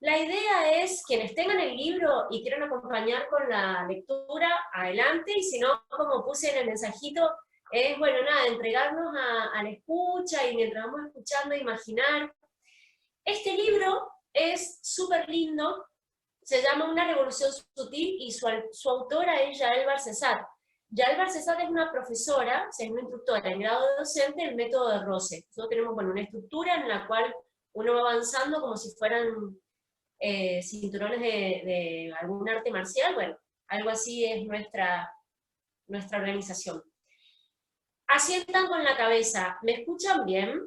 La idea es, quienes tengan el libro y quieran acompañar con la lectura, adelante, y si no, como puse en el mensajito, es, bueno, nada, entregarnos a la escucha, y mientras vamos escuchando, imaginar. Este libro es súper lindo, se llama Una revolución sutil, y su autora es Yael Barcesat. Yael Barcesat es una profesora, o sea, es una instructora en grado de docente del método de Rose. Nosotros tenemos, bueno, una estructura en la cual uno va avanzando como si fueran cinturones de algún arte marcial. Bueno, algo así es nuestra organización. Asientan con la cabeza. ¿Me escuchan bien?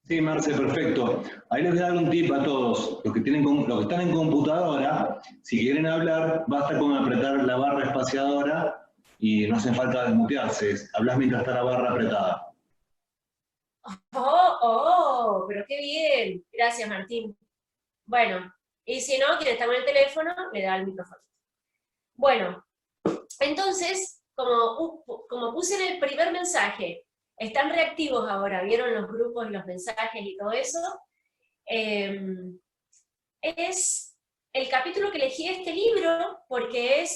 Sí, Marce, perfecto. Ahí les voy a dar un tip a todos. Los que están en computadora, si quieren hablar, basta con apretar la barra espaciadora y no hace falta desmutearse. Hablas mientras está la barra apretada. Pero qué bien. Gracias, Martín. Bueno, y si no, quien está con el teléfono, le da el micrófono. Bueno, entonces, como puse en el primer mensaje, están reactivos ahora, vieron los grupos y los mensajes y todo eso. Es el capítulo que elegí de este libro porque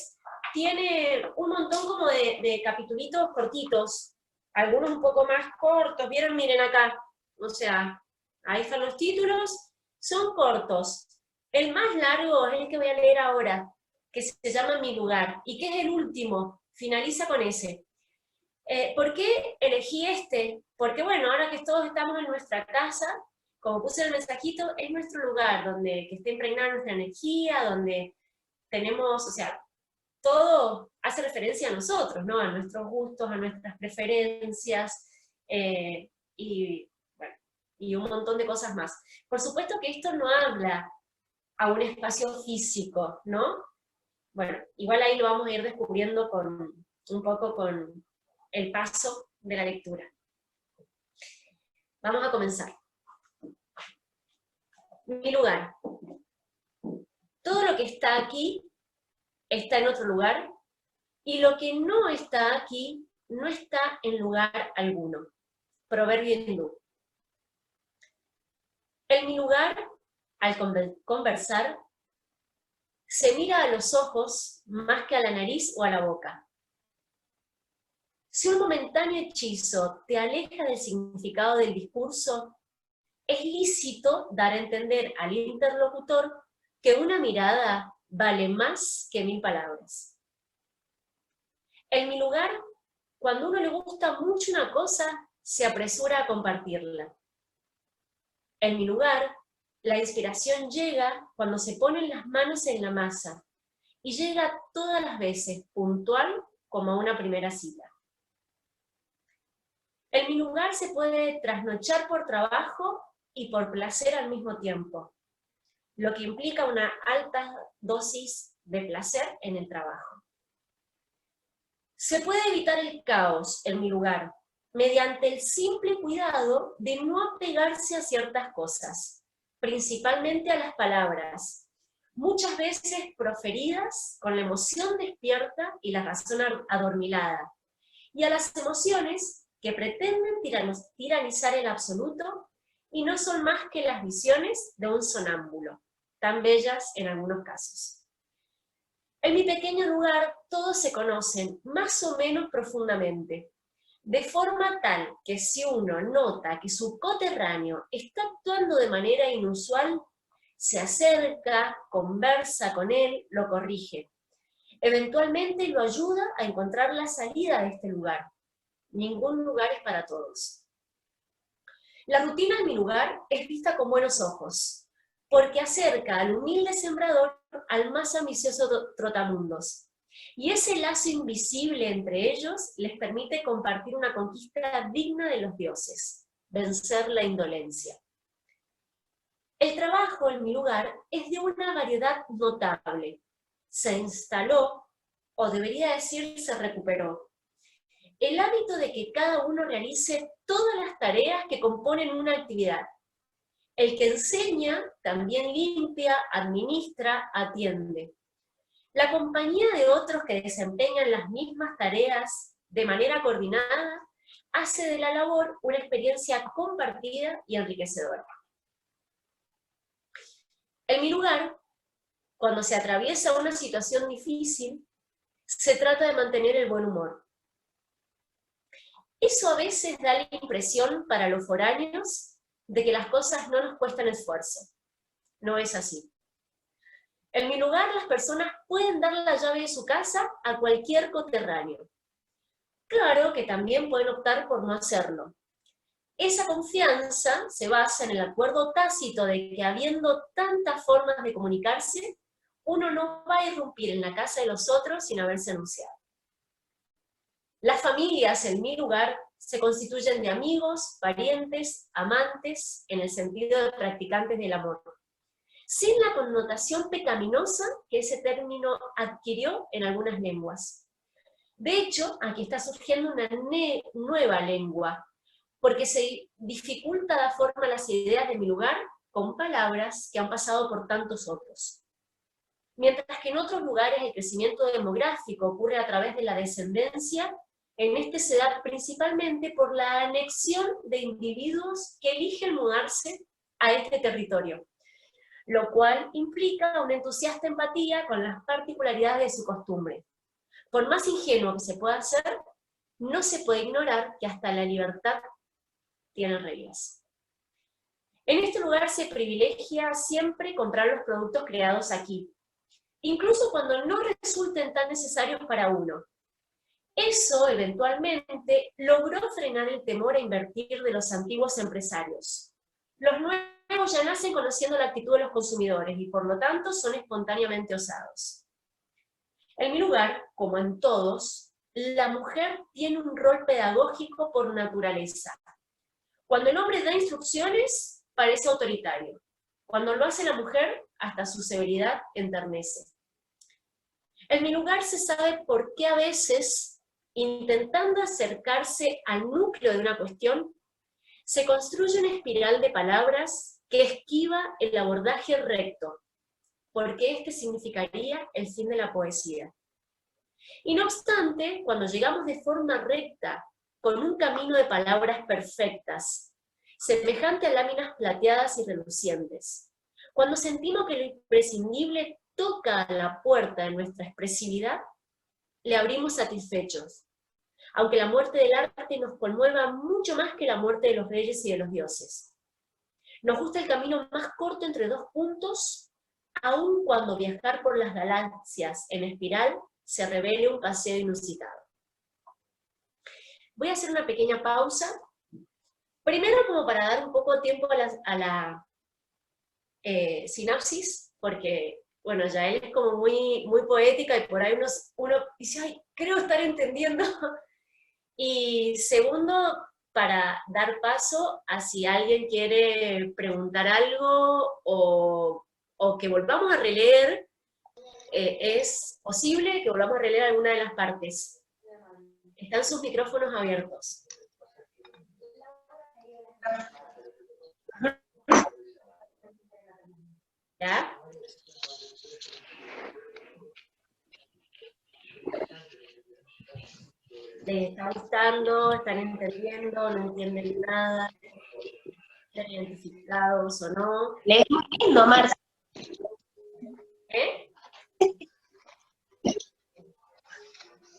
tiene un montón como de capitulitos cortitos, algunos un poco más cortos, ¿vieron? Miren acá, o sea, ahí están los títulos, son cortos. El más largo es el que voy a leer ahora, que se llama Mi lugar, y que es el último, finaliza con ese. ¿Por qué elegí este? Porque bueno, ahora que todos estamos en nuestra casa, como puse en el mensajito, es nuestro lugar, donde que esté impregnada nuestra energía, donde tenemos, o sea, todo hace referencia a nosotros, ¿no? A nuestros gustos, a nuestras preferencias, y, bueno, y un montón de cosas más. Por supuesto que esto no habla a un espacio físico, ¿no? Bueno, igual ahí lo vamos a ir descubriendo un poco con el paso de la lectura. Vamos a comenzar. Mi lugar. Todo lo que está aquí está en otro lugar, y lo que no está aquí no está en lugar alguno. Proverbio hindú. En mi lugar, al conversar, se mira a los ojos más que a la nariz o a la boca. Si un momentáneo hechizo te aleja del significado del discurso, es lícito dar a entender al interlocutor que una mirada vale más que 1000 palabras. En mi lugar, cuando a uno le gusta mucho una cosa, se apresura a compartirla. En mi lugar, la inspiración llega cuando se ponen las manos en la masa, y llega todas las veces, puntual como a una primera cita. En mi lugar se puede trasnochar por trabajo y por placer al mismo tiempo, lo que implica una alta dosis de placer en el trabajo. Se puede evitar el caos en mi lugar mediante el simple cuidado de no apegarse a ciertas cosas, principalmente a las palabras, muchas veces proferidas con la emoción despierta y la razón adormilada, y a las emociones que pretenden tiranizar el absoluto y no son más que las visiones de un sonámbulo, tan bellas en algunos casos. En mi pequeño lugar todos se conocen más o menos profundamente, de forma tal que si uno nota que su coterráneo está actuando de manera inusual, se acerca, conversa con él, lo corrige. Eventualmente lo ayuda a encontrar la salida de este lugar. Ningún lugar es para todos. La rutina en mi lugar es vista con buenos ojos, porque acerca al humilde sembrador al más ambicioso trotamundos. Y ese lazo invisible entre ellos les permite compartir una conquista digna de los dioses, vencer la indolencia. El trabajo en mi lugar es de una variedad notable. Se instaló, o debería decir se recuperó, el hábito de que cada uno realice todas las tareas que componen una actividad. El que enseña también limpia, administra, atiende. La compañía de otros que desempeñan las mismas tareas de manera coordinada hace de la labor una experiencia compartida y enriquecedora. En mi lugar, cuando se atraviesa una situación difícil, se trata de mantener el buen humor. Eso a veces da la impresión para los foráneos de que las cosas no nos cuestan esfuerzo. No es así. En mi lugar, las personas pueden dar la llave de su casa a cualquier coterráneo. Claro que también pueden optar por no hacerlo. Esa confianza se basa en el acuerdo tácito de que habiendo tantas formas de comunicarse, uno no va a irrumpir en la casa de los otros sin haberse anunciado. Las familias en mi lugar se constituyen de amigos, parientes, amantes, en el sentido de practicantes del amor, sin la connotación pecaminosa que ese término adquirió en algunas lenguas. De hecho, aquí está surgiendo una nueva lengua, porque se dificulta dar forma a las ideas de mi lugar con palabras que han pasado por tantos otros. Mientras que en otros lugares el crecimiento demográfico ocurre a través de la descendencia, en este se da principalmente por la anexión de individuos que eligen mudarse a este territorio, lo cual implica una entusiasta empatía con las particularidades de su costumbre. Por más ingenuo que se pueda hacer, no se puede ignorar que hasta la libertad tiene reglas. En este lugar se privilegia siempre comprar los productos creados aquí, incluso cuando no resulten tan necesarios para uno. Eso, eventualmente, logró frenar el temor a invertir de los antiguos empresarios. Los nuevos ya nacen conociendo la actitud de los consumidores y por lo tanto son espontáneamente osados. En mi lugar, como en todos, la mujer tiene un rol pedagógico por naturaleza. Cuando el hombre da instrucciones, parece autoritario. Cuando lo hace la mujer, hasta su severidad enternece. En mi lugar se sabe por qué a veces, intentando acercarse al núcleo de una cuestión, se construye una espiral de palabras que esquiva el abordaje recto, porque este significaría el fin de la poesía. Y no obstante, cuando llegamos de forma recta, con un camino de palabras perfectas, semejante a láminas plateadas y relucientes, cuando sentimos que lo imprescindible toca a la puerta de nuestra expresividad, le abrimos satisfechos, aunque la muerte del arte nos conmueva mucho más que la muerte de los reyes y de los dioses. Nos gusta el camino más corto entre dos puntos, aun cuando viajar por las galaxias en espiral se revele un paseo inusitado. Voy a hacer una pequeña pausa, primero como para dar un poco de tiempo a la sinapsis, porque bueno, ya él es como muy poética y por ahí uno dice, ay, creo estar entendiendo. Y segundo, para dar paso a si alguien quiere preguntar algo o que volvamos a releer, es posible que volvamos a releer alguna de las partes. Están sus micrófonos abiertos. ¿Ya? ¿Les está gustando? ¿Están entendiendo? ¿No entienden nada? ¿Están identificados o no? Lees muy lindo, Marcia. ¿Eh?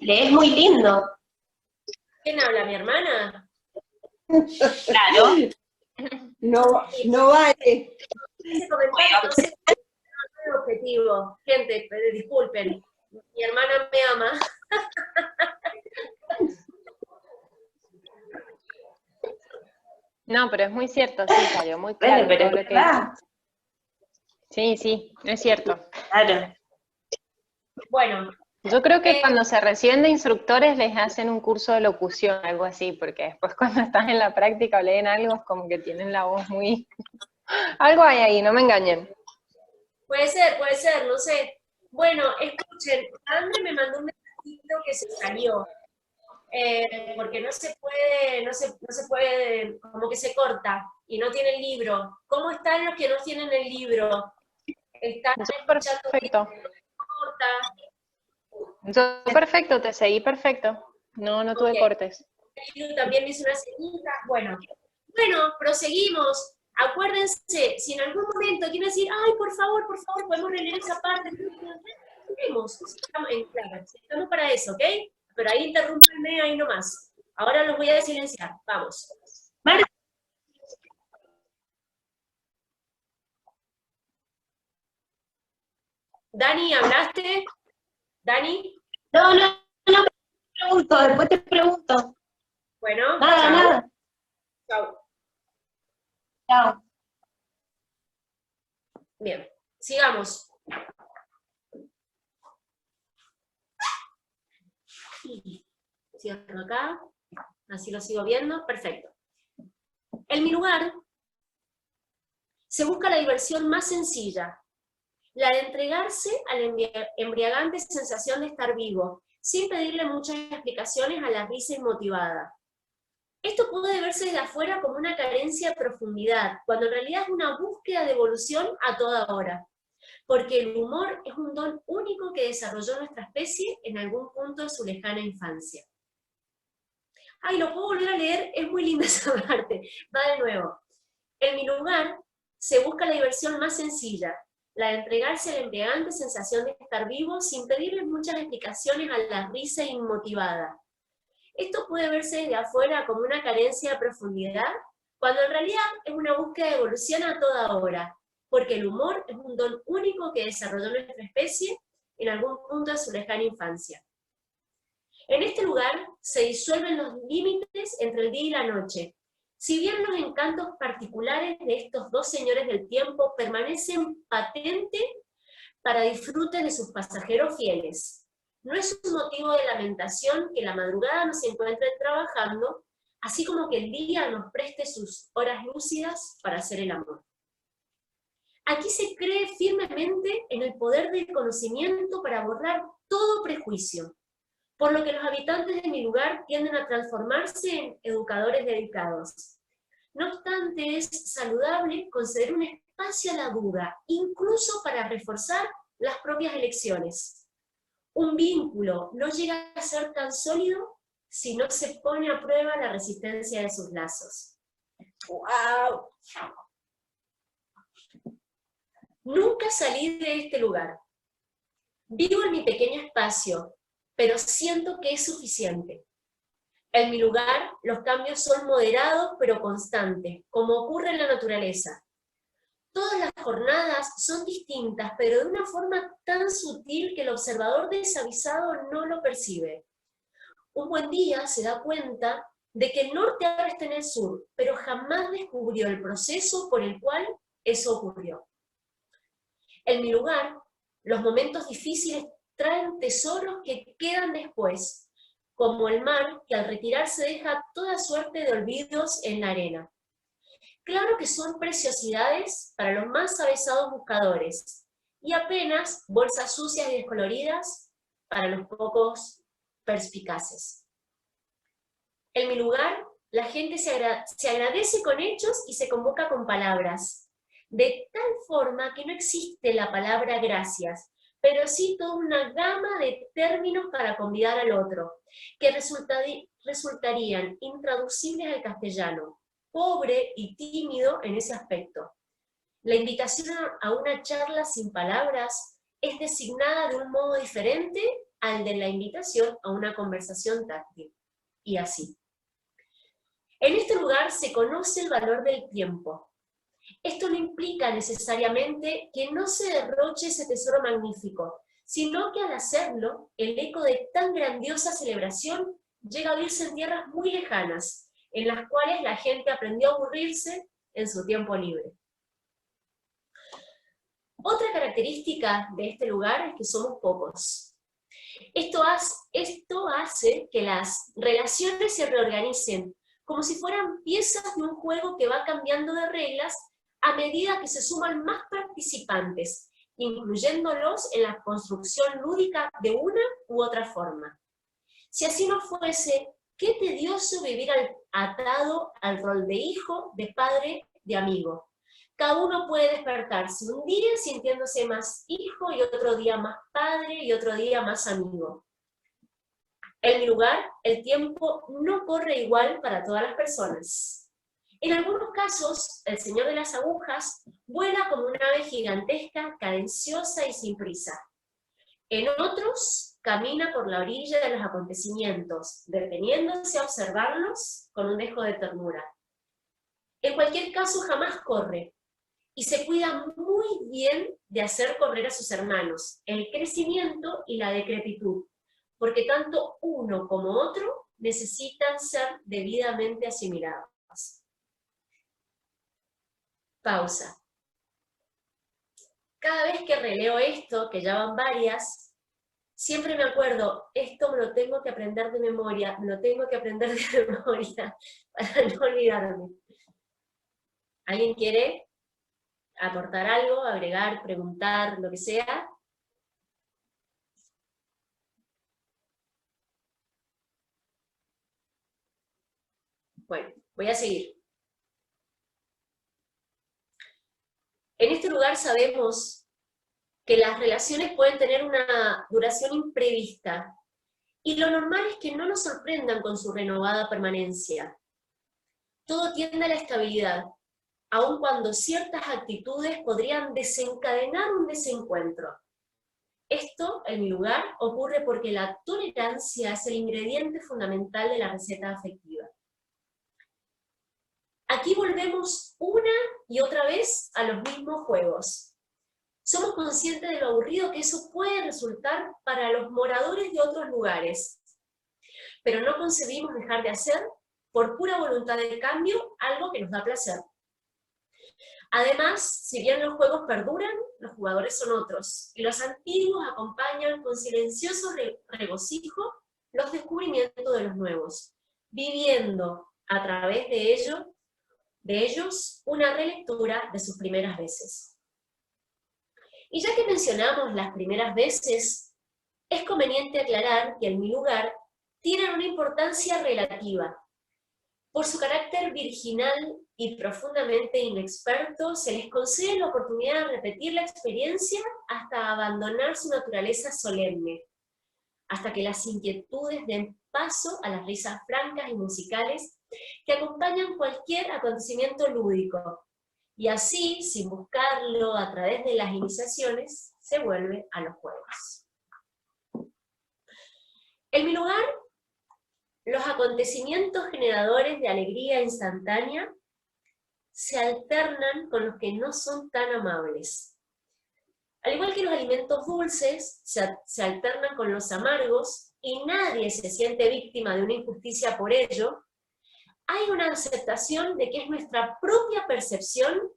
Lees muy lindo. ¿Quién habla? ¿Mi hermana? Claro. No vale. Ese comentario no sé si es objetivo. Gente, disculpen. Mi hermana me ama. No, pero es muy cierto, sí, salió muy claro. Bueno, pero todo es lo que verdad. dice. Sí, es cierto. Claro. Bueno, Yo creo que cuando se reciben de instructores les hacen un curso de locución, algo así, porque después cuando estás en la práctica o leen algo es como que tienen la voz muy... Algo hay ahí, no me engañen. puede ser, no sé. Bueno, escuchen, André me mandó un mensajito que se salió. Porque no se puede, como que se corta y no tiene el libro. ¿Cómo están los que no tienen el libro? ¿Están escuchando bien? Perfecto. ¿Corta? Yo perfecto, te seguí perfecto. No tuve Ok. cortes. También me hizo una señita. Bueno, proseguimos. Acuérdense, si en algún momento quieren decir, ay, por favor, podemos releer esa parte, estamos para eso, ¿ok? Pero ahí interrúmpanme ahí nomás. Ahora los voy a silenciar, vamos. Marce, Dani, ¿hablaste? ¿Dani? no, después te pregunto. Bueno, Nada. chao. Chao. Bien, sigamos. Cierro acá, así lo sigo viendo, perfecto. En mi lugar, se busca la diversión más sencilla, la de entregarse a la embriagante sensación de estar vivo, sin pedirle muchas explicaciones a la risa inmotivada. Esto puede verse desde afuera como una carencia de profundidad, cuando en realidad es una búsqueda de evolución a toda hora, porque el humor es un don único que desarrolló nuestra especie en algún punto de su lejana infancia. Ay, lo puedo volver a leer, es muy linda esa parte. Va de nuevo. En mi lugar, se busca la diversión más sencilla, la de entregarse a la embriagante sensación de estar vivo sin pedirle muchas explicaciones a la risa inmotivada. Esto puede verse desde afuera como una carencia de profundidad, cuando en realidad es una búsqueda de evolución a toda hora, porque el humor es un don único que desarrolló nuestra especie en algún punto de su lejana infancia. En este lugar se disuelven los límites entre el día y la noche. Si bien los encantos particulares de estos dos señores del tiempo permanecen patentes para disfrute de sus pasajeros fieles, no es un motivo de lamentación que la madrugada nos encuentre trabajando, así como que el día nos preste sus horas lúcidas para hacer el amor. Aquí se cree firmemente en el poder del conocimiento para borrar todo prejuicio, por lo que los habitantes de mi lugar tienden a transformarse en educadores dedicados. No obstante, es saludable conceder un espacio a la duda, incluso para reforzar las propias elecciones. Un vínculo no llega a ser tan sólido si no se pone a prueba la resistencia de sus lazos. ¡Wow! Nunca salí de este lugar. Vivo en mi pequeño espacio, pero siento que es suficiente. En mi lugar, los cambios son moderados pero constantes, como ocurre en la naturaleza. Todas las jornadas son distintas, pero de una forma tan sutil que el observador desavisado no lo percibe. Un buen día se da cuenta de que el norte ahora está en el sur, pero jamás descubrió el proceso por el cual eso ocurrió. En mi lugar, los momentos difíciles traen tesoros que quedan después, como el mar que al retirarse deja toda suerte de olvidos en la arena. Claro que son preciosidades para los más avesados buscadores, y apenas bolsas sucias y descoloridas para los pocos perspicaces. En mi lugar, la gente se agradece con hechos y se convoca con palabras, de tal forma que no existe la palabra gracias, pero sí toda una gama de términos para convidar al otro, que resultarían intraducibles al castellano, pobre y tímido en ese aspecto. La invitación a una charla sin palabras es designada de un modo diferente al de la invitación a una conversación táctil, y así. En este lugar se conoce el valor del tiempo. Esto no implica necesariamente que no se derroche ese tesoro magnífico, sino que al hacerlo, el eco de tan grandiosa celebración llega a oírse en tierras muy lejanas, en las cuales la gente aprendió a aburrirse en su tiempo libre. Otra característica de este lugar es que somos pocos. Esto hace que las relaciones se reorganicen, como si fueran piezas de un juego que va cambiando de reglas a medida que se suman más participantes, incluyéndolos en la construcción lúdica de una u otra forma. Si así no fuese, qué tedioso vivir atado al rol de hijo, de padre, de amigo. Cada uno puede despertarse un día sintiéndose más hijo y otro día más padre y otro día más amigo. En mi lugar, el tiempo no corre igual para todas las personas. En algunos casos, el señor de las agujas vuela como una ave gigantesca, cadenciosa y sin prisa. En otros, camina por la orilla de los acontecimientos, deteniéndose a observarlos con un dejo de ternura. En cualquier caso, jamás corre, y se cuida muy bien de hacer correr a sus hermanos, el crecimiento y la decrepitud, porque tanto uno como otro necesitan ser debidamente asimilados. Pausa. Cada vez que releo esto, que ya van varias, siempre me acuerdo, esto me lo tengo que aprender de memoria, me lo tengo que aprender de memoria, para no olvidarme. ¿Alguien quiere aportar algo, agregar, preguntar, lo que sea? Bueno, voy a seguir. En este lugar sabemos que las relaciones pueden tener una duración imprevista, y lo normal es que no nos sorprendan con su renovada permanencia. Todo tiende a la estabilidad, aun cuando ciertas actitudes podrían desencadenar un desencuentro. Esto, en mi lugar, ocurre porque la tolerancia es el ingrediente fundamental de la receta afectiva. Aquí volvemos una y otra vez a los mismos juegos. Somos conscientes de lo aburrido que eso puede resultar para los moradores de otros lugares, pero no concebimos dejar de hacer, por pura voluntad de cambio, algo que nos da placer. Además, si bien los juegos perduran, los jugadores son otros, y los antiguos acompañan con silencioso regocijo los descubrimientos de los nuevos, viviendo a través de ellos una relectura de sus primeras veces. Y ya que mencionamos las primeras veces, es conveniente aclarar que en mi lugar tienen una importancia relativa. Por su carácter virginal y profundamente inexperto, se les concede la oportunidad de repetir la experiencia hasta abandonar su naturaleza solemne, hasta que las inquietudes den paso a las risas francas y musicales que acompañan cualquier acontecimiento lúdico, y así, sin buscarlo a través de las iniciaciones, se vuelve a los juegos. En mi lugar, los acontecimientos generadores de alegría instantánea se alternan con los que no son tan amables. Al igual que los alimentos dulces se alternan con los amargos y nadie se siente víctima de una injusticia por ello, hay una aceptación de que es nuestra propia percepción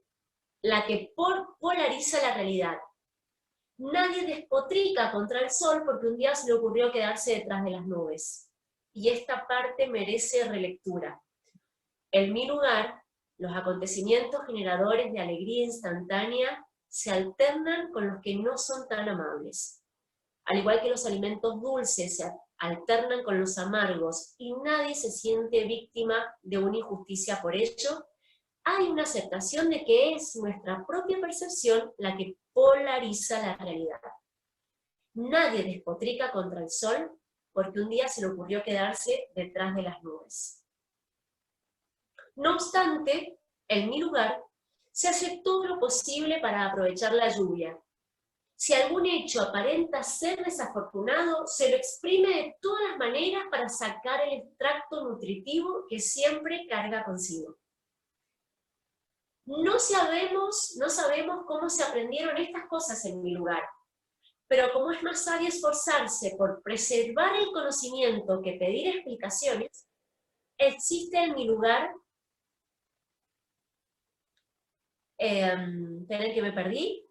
la que polariza la realidad. Nadie despotrica contra el sol porque un día se le ocurrió quedarse detrás de las nubes. Y esta parte merece relectura. En mi lugar, los acontecimientos generadores de alegría instantánea se alternan con los que no son tan amables. Al igual que los alimentos dulces se alternan con los amargos y nadie se siente víctima de una injusticia por ello, hay una aceptación de que es nuestra propia percepción la que polariza la realidad. Nadie despotrica contra el sol porque un día se le ocurrió quedarse detrás de las nubes. No obstante, en mi lugar, se hace todo lo posible para aprovechar la lluvia. Si algún hecho aparenta ser desafortunado, se lo exprime de todas las maneras para sacar el extracto nutritivo que siempre carga consigo. No sabemos cómo se aprendieron estas cosas en mi lugar, pero como es más sabio esforzarse por preservar el conocimiento que pedir explicaciones, existe en mi lugar, esperen que me perdí,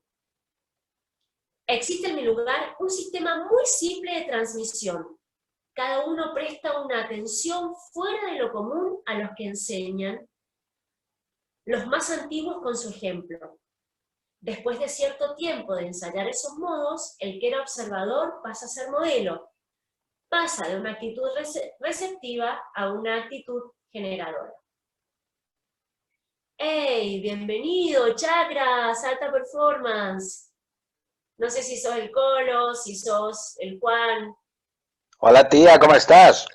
existe en mi lugar un sistema muy simple de transmisión. Cada uno presta una atención fuera de lo común a los que enseñan, los más antiguos con su ejemplo. Después de cierto tiempo de ensayar esos modos, el que era observador pasa a ser modelo, pasa de una actitud receptiva a una actitud generadora. ¡Hey! Bienvenido, Chakras, alta performance. No sé si sos el Colo, si sos el Juan. Hola tía, ¿cómo estás?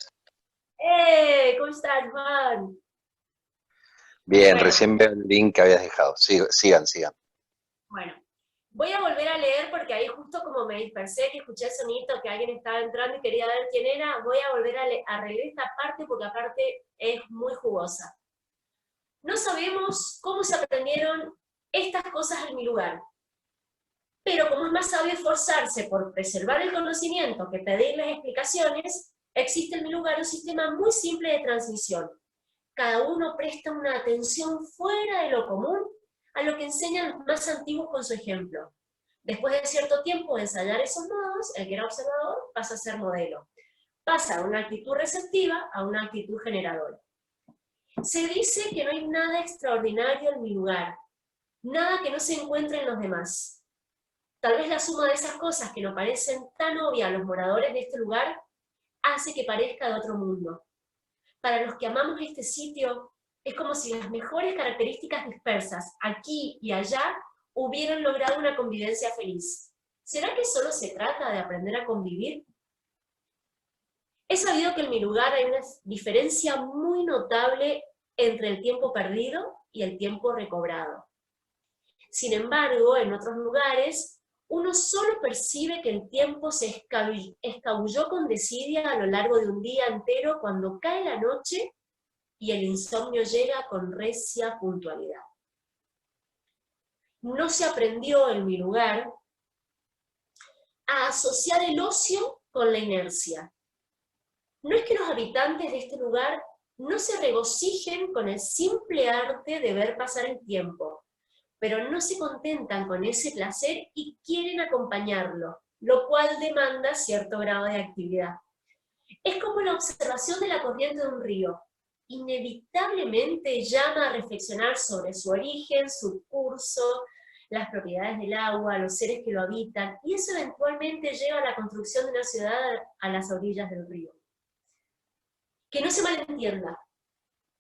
¿Cómo estás, Juan? Bien, Bueno. recién veo el link que habías dejado. Sigan. Bueno, voy a volver a leer porque ahí justo como me dispersé, que escuché el sonito que alguien estaba entrando y quería ver quién era, voy a volver a releer esta parte porque aparte es muy jugosa. No sabemos cómo se aprendieron estas cosas en mi lugar, pero como es más sabio esforzarse por preservar el conocimiento que pedirles explicaciones, existe en mi lugar un sistema muy simple de transmisión. Cada uno presta una atención fuera de lo común a lo que enseñan los más antiguos con su ejemplo. Después de cierto tiempo de ensayar esos modos, el que era observador pasa a ser modelo. Pasa de una actitud receptiva a una actitud generadora. Se dice que no hay nada extraordinario en mi lugar, nada que no se encuentre en los demás. Tal vez la suma de esas cosas que nos parecen tan obvias a los moradores de este lugar hace que parezca de otro mundo. Para los que amamos este sitio, es como si las mejores características dispersas, aquí y allá, hubieran logrado una convivencia feliz. ¿Será que solo se trata de aprender a convivir? He sabido que en mi lugar hay una diferencia muy notable entre el tiempo perdido y el tiempo recobrado. Sin embargo, en otros lugares, uno solo percibe que el tiempo se escabulló con desidia a lo largo de un día entero cuando cae la noche y el insomnio llega con recia puntualidad. No se aprendió en mi lugar a asociar el ocio con la inercia. No es que los habitantes de este lugar no se regocijen con el simple arte de ver pasar el tiempo, pero no se contentan con ese placer y quieren acompañarlo, lo cual demanda cierto grado de actividad. Es como la observación de la corriente de un río. Inevitablemente llama a reflexionar sobre su origen, su curso, las propiedades del agua, los seres que lo habitan, y eso eventualmente lleva a la construcción de una ciudad a las orillas del río. Que no se malentienda,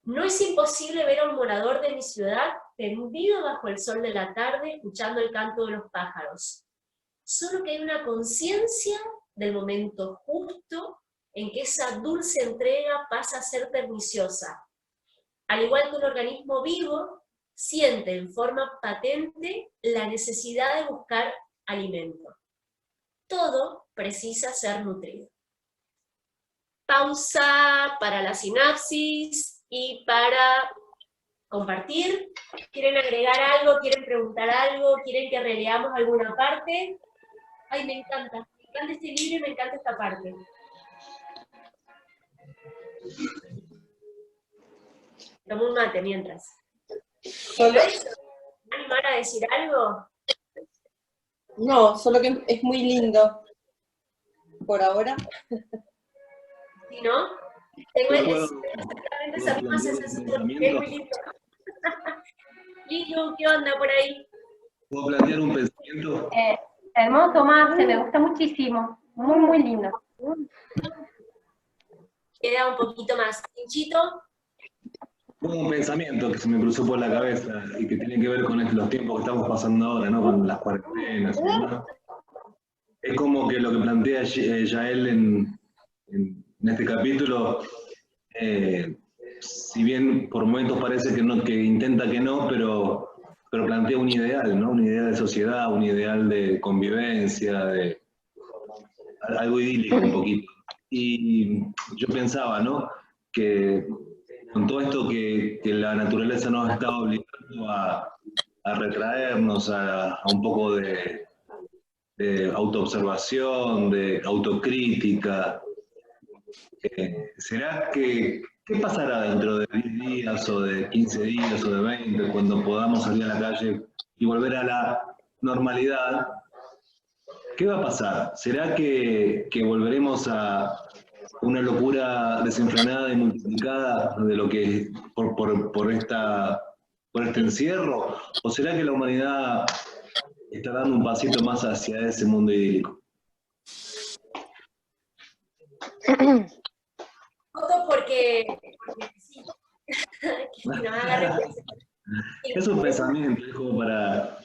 no es imposible ver a un morador de mi ciudad tendido bajo el sol de la tarde, escuchando el canto de los pájaros. Solo que hay una conciencia del momento justo en que esa dulce entrega pasa a ser perniciosa. Al igual que un organismo vivo, siente en forma patente la necesidad de buscar alimento. Todo precisa ser nutrido. Pausa para la sinapsis y para compartir. ¿Quieren agregar algo? ¿Quieren preguntar algo? ¿Quieren que releamos alguna parte? Ay, me encanta este libro y me encanta esta parte. Tomo un mate mientras. Solo, ¿Animar a decir algo? no, solo que es muy lindo. Por ahora. ¿Sí, no? Tengo exactamente esa misma sensación. Es muy lindo. Lilu, ¿qué onda por ahí? ¿Puedo plantear un pensamiento? Hermoso, Marce, me gusta muchísimo. Muy, muy lindo. Queda un poquito más. Pinchito. Un pensamiento que se me cruzó por la cabeza y que tiene que ver con los tiempos que estamos pasando ahora, ¿no? Con las cuarentenas y demás. Es como que lo que plantea Yael en este capítulo, si bien por momentos parece que no, que intenta que no, pero plantea un ideal, ¿no? Un ideal de sociedad, un ideal de convivencia, de algo idílico un poquito. Y yo pensaba, ¿no? Que con todo esto que la naturaleza nos está obligando a retraernos a un poco de autoobservación, de autocrítica, ¿será que qué pasará dentro de 10 días o de 15 días o de 20 cuando podamos salir a la calle y volver a la normalidad? ¿Qué va a pasar? ¿Será que volveremos a una locura desenfrenada y multiplicada de lo que por este encierro? ¿O será que la humanidad está dando un pasito más hacia ese mundo idílico? Voto porque sí. Que nos haga reflexionar. Es un pensamiento, es como para,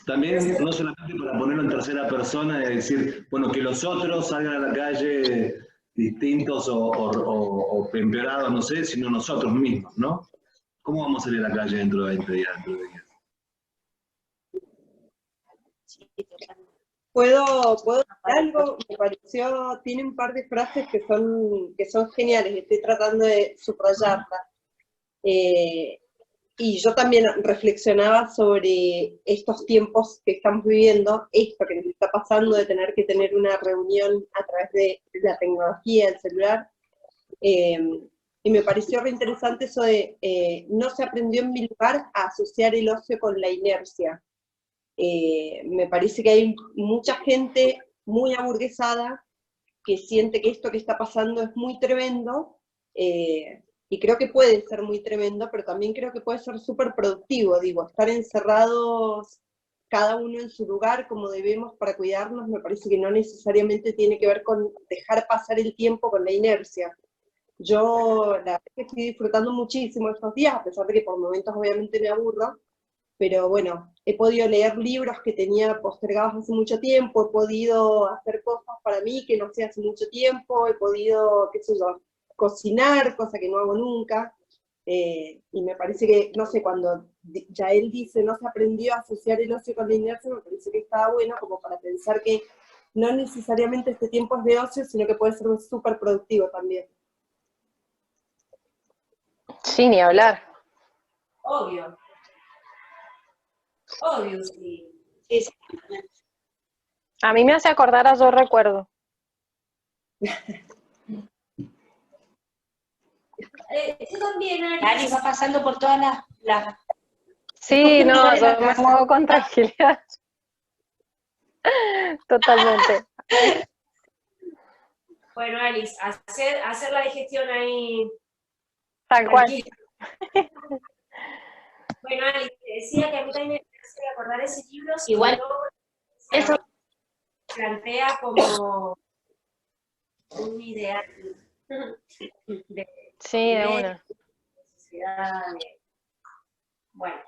también no solamente para ponerlo en tercera persona y decir, bueno, que los otros salgan a la calle distintos o empeorados, no sé, sino nosotros mismos, ¿no? ¿Cómo vamos a salir a la calle dentro de 20 días, dentro de 10? ¿Puedo decir algo? Me pareció, tiene un par de frases que son geniales, estoy tratando de subrayarlas. Y yo también reflexionaba sobre estos tiempos que estamos viviendo, esto que nos está pasando de tener que tener una reunión a través de la tecnología, el celular, y me pareció re interesante eso de no se aprendió en mi lugar a asociar el ocio con la inercia. Me parece que hay mucha gente muy aburguesada que siente que esto que está pasando es muy tremendo, y creo que puede ser muy tremendo, pero también creo que puede ser súper productivo, digo, estar encerrados cada uno en su lugar como debemos para cuidarnos, me parece que no necesariamente tiene que ver con dejar pasar el tiempo con la inercia. Yo la verdad es que estoy disfrutando muchísimo estos días, a pesar de que por momentos obviamente me aburro, pero bueno, he podido leer libros que tenía postergados hace mucho tiempo, he podido hacer cosas para mí que no hacía hace mucho tiempo, he podido, qué sé yo, cocinar, cosa que no hago nunca, y me parece que, no sé, cuando ya él dice no se aprendió a asociar el ocio con la inercia, me parece que estaba bueno como para pensar que no necesariamente este tiempo es de ocio, sino que puede ser súper productivo también. Sí, ni hablar. Obvio. Obvio, sí. Sí, sí. A mí me hace acordar a Yo Recuerdo. Yo también, Ari. Ari va pasando por todas las Sí, no, yo me muevo con tranquilidad. Totalmente. Bueno, Alice, hacer la digestión ahí. Tal cual. Tranquila. Bueno, Alice, te decía que a mí también me hace acordar ese libro, Igual, eso plantea como un ideal de Sí, de una. sociedad. Bueno.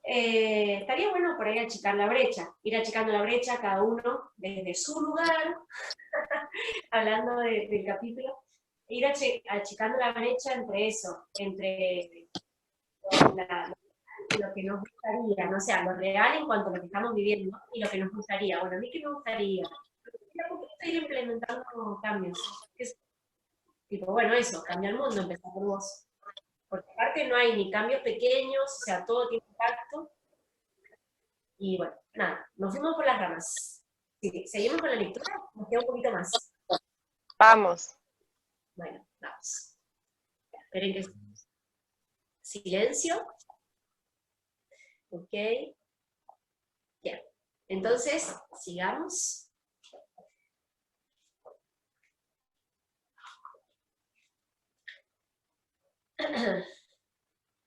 Estaría bueno por ahí achicar la brecha, ir achicando la brecha cada uno desde su lugar, hablando del capítulo, ir achicando la brecha entre eso, entre lo que nos gustaría, no sé, lo real en cuanto a lo que estamos viviendo y lo que nos gustaría. Bueno, a mí que me gustaría, ir implementando cambios. Tipo, bueno, eso, cambiar el mundo, empezar por vos. Porque aparte no hay ni cambios pequeños, o sea, todo tiene impacto. Y bueno, nada, nos fuimos por las ramas. Sí, seguimos con la lectura, nos queda un poquito más. Vamos. Bueno, vamos. Esperen que... Silencio. Ok. Bien. Entonces, sigamos.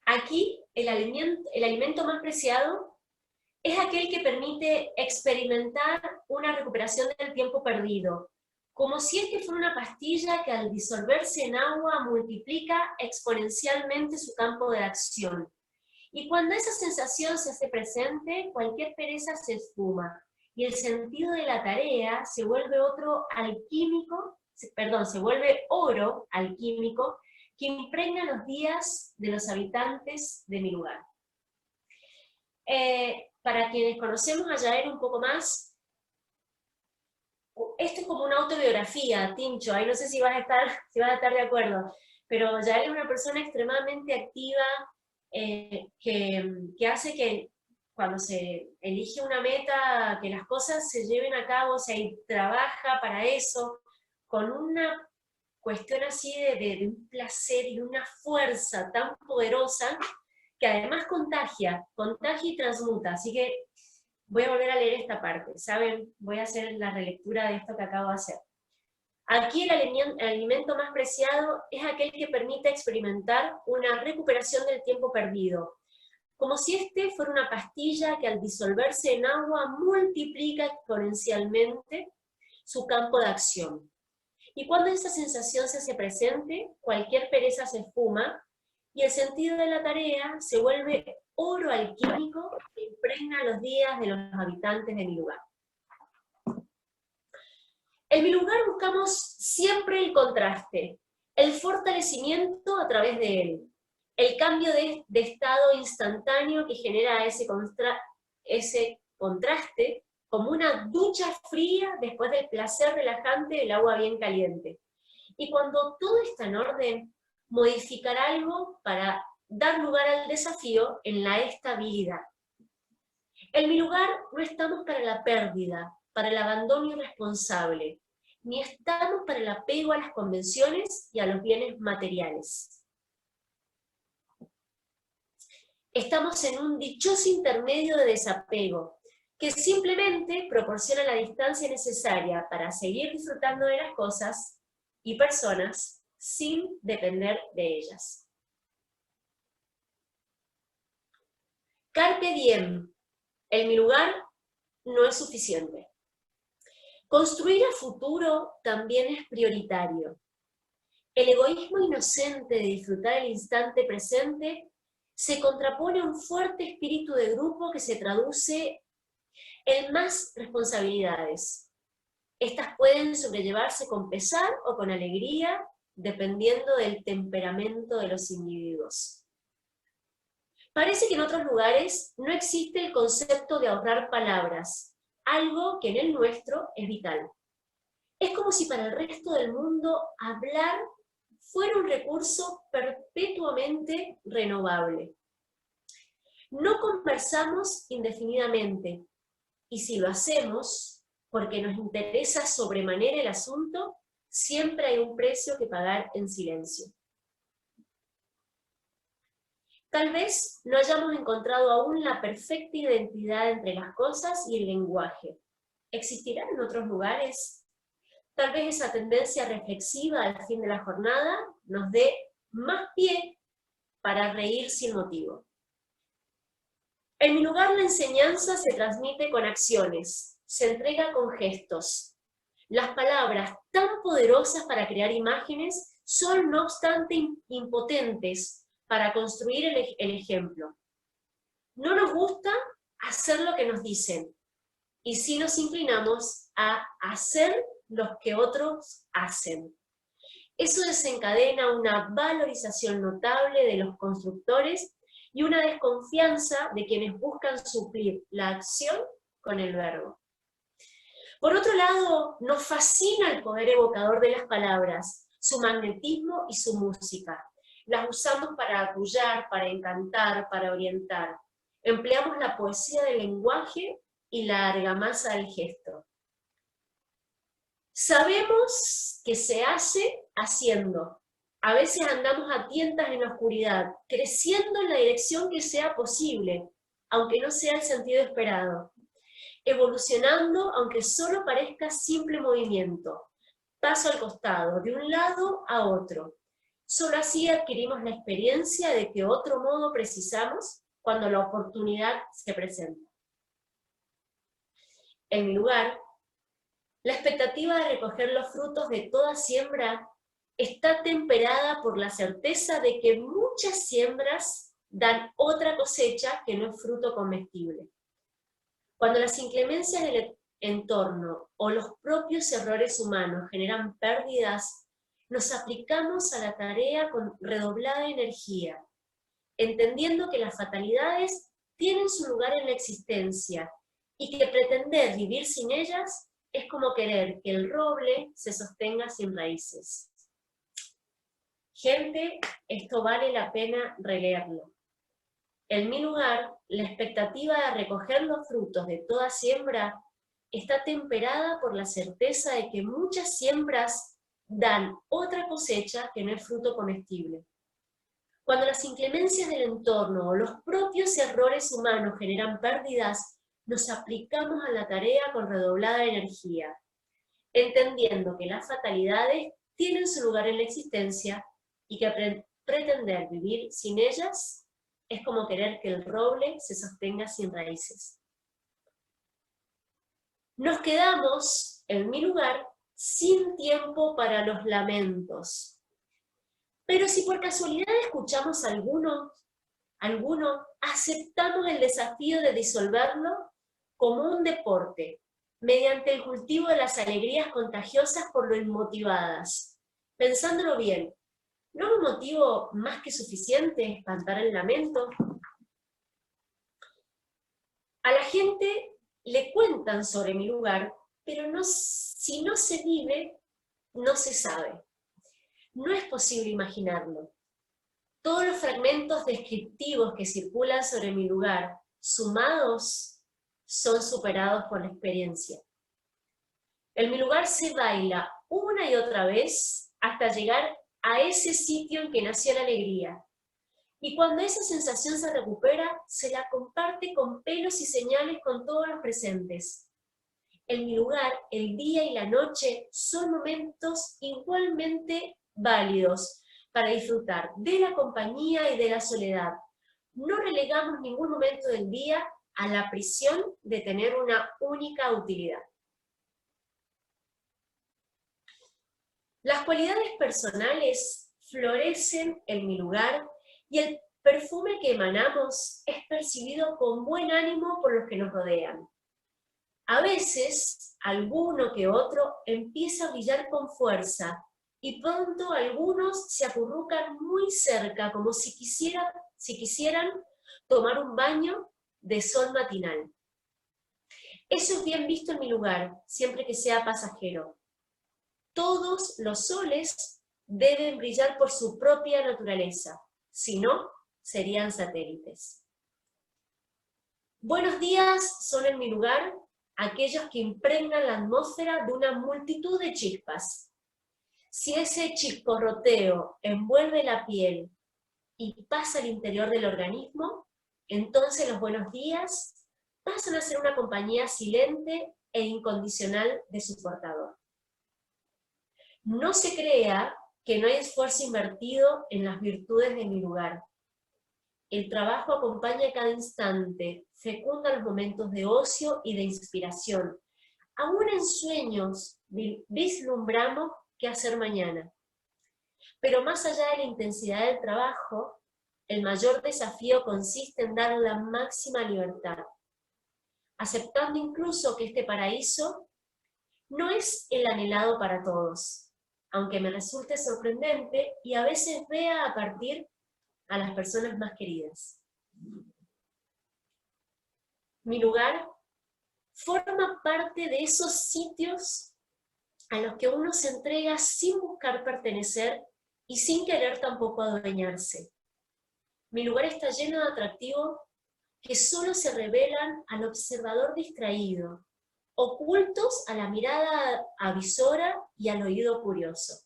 Aquí, el alimento más preciado es aquel que permite experimentar una recuperación del tiempo perdido, como si este fuera una pastilla que al disolverse en agua multiplica exponencialmente su campo de acción. Y cuando esa sensación se hace presente, cualquier pereza se esfuma, y el sentido de la tarea se vuelve se vuelve oro alquímico que impregna los días de los habitantes de mi lugar. Para quienes conocemos a Yael un poco más, esto es como una autobiografía, Tincho, ahí no sé si vas a estar de acuerdo, pero Yael es una persona extremadamente activa, que hace que cuando se elige una meta, que las cosas se lleven a cabo, o sea, y trabaja para eso, con una cuestión así de un placer y una fuerza tan poderosa, que además contagia y transmuta, así que voy a volver a leer esta parte, ¿saben? Voy a hacer la relectura de esto que acabo de hacer. Aquí el alimento más preciado es aquel que permite experimentar una recuperación del tiempo perdido, como si este fuera una pastilla que al disolverse en agua multiplica exponencialmente su campo de acción. Y cuando esa sensación se hace presente, cualquier pereza se esfuma, y el sentido de la tarea se vuelve oro alquímico que impregna los días de los habitantes de mi lugar. En mi lugar buscamos siempre el contraste, el fortalecimiento a través de él. el cambio de estado instantáneo que genera ese contraste, como una ducha fría después del placer relajante del agua bien caliente. Y cuando todo está en orden, modificar algo para dar lugar al desafío en la estabilidad. En mi lugar no estamos para la pérdida, para el abandono irresponsable, ni estamos para el apego a las convenciones y a los bienes materiales. Estamos en un dichoso intermedio de desapego, que simplemente proporciona la distancia necesaria para seguir disfrutando de las cosas y personas sin depender de ellas. Carpe diem, en mi lugar no es suficiente. Construir a futuro también es prioritario. El egoísmo inocente de disfrutar el instante presente se contrapone a un fuerte espíritu de grupo que se traduce en más responsabilidades. Estas pueden sobrellevarse con pesar o con alegría, dependiendo del temperamento de los individuos. Parece que en otros lugares no existe el concepto de ahorrar palabras, algo que en el nuestro es vital. Es como si para el resto del mundo hablar fuera un recurso perpetuamente renovable. No conversamos indefinidamente, y si lo hacemos porque nos interesa sobremanera el asunto, siempre hay un precio que pagar en silencio. Tal vez no hayamos encontrado aún la perfecta identidad entre las cosas y el lenguaje. ¿Existirán en otros lugares? Tal vez esa tendencia reflexiva al fin de la jornada nos dé más pie para reír sin motivo. En mi lugar la enseñanza se transmite con acciones, se entrega con gestos. Las palabras tan poderosas para crear imágenes son no obstante impotentes para construir el ejemplo. No nos gusta hacer lo que nos dicen, y sí nos inclinamos a hacer lo que otros hacen. Eso desencadena una valorización notable de los constructores y una desconfianza de quienes buscan suplir la acción con el verbo. Por otro lado, nos fascina el poder evocador de las palabras, su magnetismo y su música. Las usamos para apoyar, para encantar, para orientar. Empleamos la poesía del lenguaje y la argamasa del gesto. Sabemos que se hace haciendo. A veces andamos a tientas en la oscuridad, creciendo en la dirección que sea posible, aunque no sea el sentido esperado. Evolucionando, aunque solo parezca simple movimiento. Paso al costado, de un lado a otro. Solo así adquirimos la experiencia de que otro modo precisamos cuando la oportunidad se presenta. En mi lugar, la expectativa de recoger los frutos de toda siembra está temperada por la certeza de que muchas siembras dan otra cosecha que no es fruto comestible. Cuando las inclemencias del entorno o los propios errores humanos generan pérdidas, nos aplicamos a la tarea con redoblada energía, entendiendo que las fatalidades tienen su lugar en la existencia y que pretender vivir sin ellas es como querer que el roble se sostenga sin raíces. Gente, esto vale la pena releerlo. En mi lugar, la expectativa de recoger los frutos de toda siembra está temperada por la certeza de que muchas siembras dan otra cosecha que no es fruto comestible. Cuando las inclemencias del entorno o los propios errores humanos generan pérdidas, nos aplicamos a la tarea con redoblada energía, entendiendo que las fatalidades tienen su lugar en la existencia y que pretender vivir sin ellas es como querer que el roble se sostenga sin raíces. Nos quedamos, en mi lugar, sin tiempo para los lamentos. Pero si por casualidad escuchamos alguno, aceptamos el desafío de disolverlo como un deporte, mediante el cultivo de las alegrías contagiosas por lo inmotivadas. Pensándolo bien, ¿No es un motivo más que suficiente espantar el lamento? A la gente le cuentan sobre mi lugar, pero si no se vive, no se sabe. No es posible imaginarlo. Todos los fragmentos descriptivos que circulan sobre mi lugar, sumados, son superados por la experiencia. En mi lugar se baila una y otra vez hasta llegar a ese sitio en que nació la alegría. Y cuando esa sensación se recupera, se la comparte con pelos y señales con todos los presentes. En mi lugar, el día y la noche son momentos igualmente válidos para disfrutar de la compañía y de la soledad. No relegamos ningún momento del día a la prisión de tener una única utilidad. Las cualidades personales florecen en mi lugar y el perfume que emanamos es percibido con buen ánimo por los que nos rodean. A veces, alguno que otro empieza a brillar con fuerza y pronto algunos se acurrucan muy cerca como si quisieran tomar un baño de sol matinal. Eso es bien visto en mi lugar, siempre que sea pasajero. Todos los soles deben brillar por su propia naturaleza, si no, serían satélites. Buenos días son en mi lugar aquellos que impregnan la atmósfera de una multitud de chispas. Si ese chisporroteo envuelve la piel y pasa al interior del organismo, entonces los buenos días pasan a ser una compañía silente e incondicional de su portador. No se crea que no hay esfuerzo invertido en las virtudes de mi lugar. El trabajo acompaña cada instante, fecunda los momentos de ocio y de inspiración. Aún en sueños vislumbramos qué hacer mañana. Pero más allá de la intensidad del trabajo, el mayor desafío consiste en dar la máxima libertad, aceptando incluso que este paraíso no es el anhelado para todos, aunque me resulte sorprendente y a veces vea a partir a las personas más queridas. Mi lugar forma parte de esos sitios a los que uno se entrega sin buscar pertenecer y sin querer tampoco adueñarse. Mi lugar está lleno de atractivos que solo se revelan al observador distraído, ocultos a la mirada avisora y al oído curioso.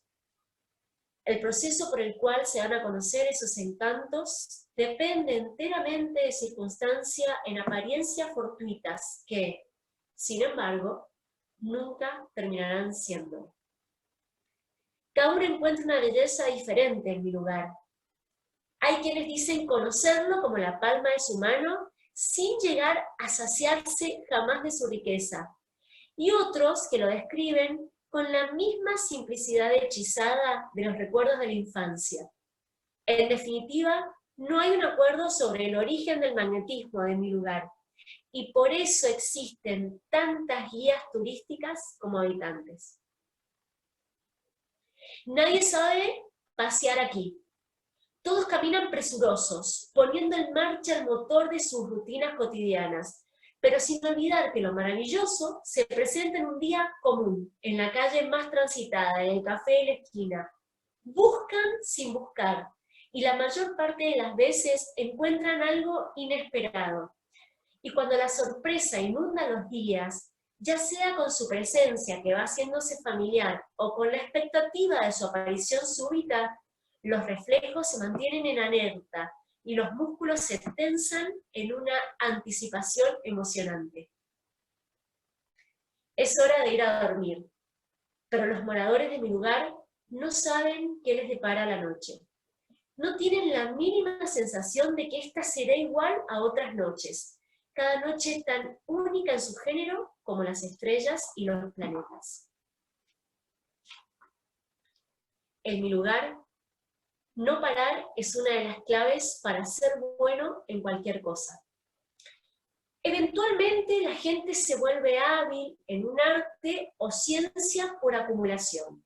El proceso por el cual se van a conocer esos encantos depende enteramente de circunstancias en apariencia fortuitas que, sin embargo, nunca terminarán siendo. Cada uno encuentra una belleza diferente en mi lugar. Hay quienes dicen conocerlo como la palma de su mano sin llegar a saciarse jamás de su riqueza, y otros que lo describen con la misma simplicidad hechizada de los recuerdos de la infancia. En definitiva, no hay un acuerdo sobre el origen del magnetismo de mi lugar, y por eso existen tantas guías turísticas como habitantes. Nadie sabe pasear aquí. Todos caminan presurosos, poniendo en marcha el motor de sus rutinas cotidianas, pero sin olvidar que lo maravilloso se presenta en un día común, en la calle más transitada, en el café de la esquina. Buscan sin buscar, y la mayor parte de las veces encuentran algo inesperado. Y cuando la sorpresa inunda los días, ya sea con su presencia que va haciéndose familiar, o con la expectativa de su aparición súbita, los reflejos se mantienen en alerta, y los músculos se tensan en una anticipación emocionante. Es hora de ir a dormir, pero los moradores de mi lugar no saben qué les depara la noche. No tienen la mínima sensación de que ésta será igual a otras noches, cada noche tan única en su género como las estrellas y los planetas. En mi lugar, no parar es una de las claves para ser bueno en cualquier cosa. Eventualmente la gente se vuelve hábil en un arte o ciencia por acumulación.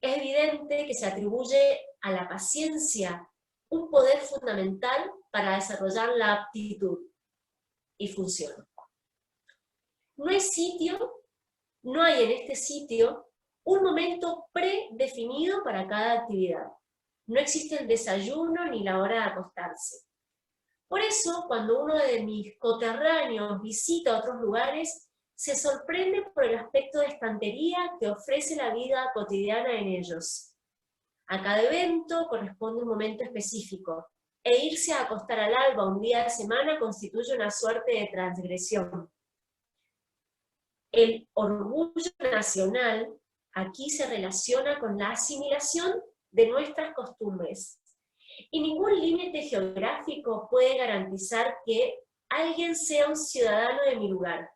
Es evidente que se atribuye a la paciencia un poder fundamental para desarrollar la aptitud, y funciona. No hay en este sitio un momento predefinido para cada actividad. No existe el desayuno ni la hora de acostarse. Por eso, cuando uno de mis coterráneos visita otros lugares, se sorprende por el aspecto de estantería que ofrece la vida cotidiana en ellos. A cada evento corresponde un momento específico, e irse a acostar al alba un día de semana constituye una suerte de transgresión. El orgullo nacional aquí se relaciona con la asimilación de nuestras costumbres, y ningún límite geográfico puede garantizar que alguien sea un ciudadano de mi lugar.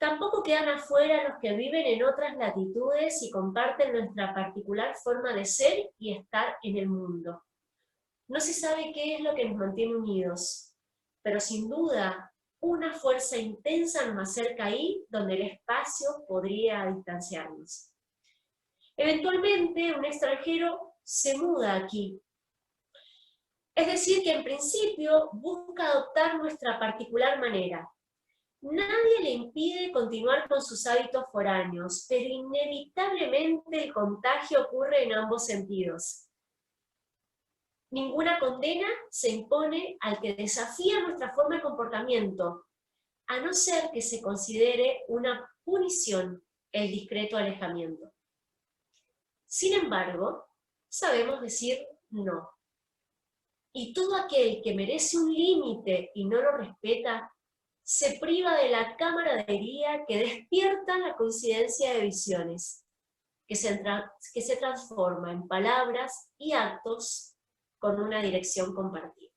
Tampoco quedan afuera los que viven en otras latitudes y comparten nuestra particular forma de ser y estar en el mundo. No se sabe qué es lo que nos mantiene unidos, pero sin duda una fuerza intensa nos acerca ahí donde el espacio podría distanciarnos. Eventualmente un extranjero se muda aquí. Es decir, que en principio busca adoptar nuestra particular manera. Nadie le impide continuar con sus hábitos foráneos, pero inevitablemente el contagio ocurre en ambos sentidos. Ninguna condena se impone al que desafía nuestra forma de comportamiento, a no ser que se considere una punición el discreto alejamiento. Sin embargo, sabemos decir no. Y todo aquel que merece un límite y no lo respeta, se priva de la camaradería que despierta la coincidencia de visiones, que se transforma en palabras y actos con una dirección compartida.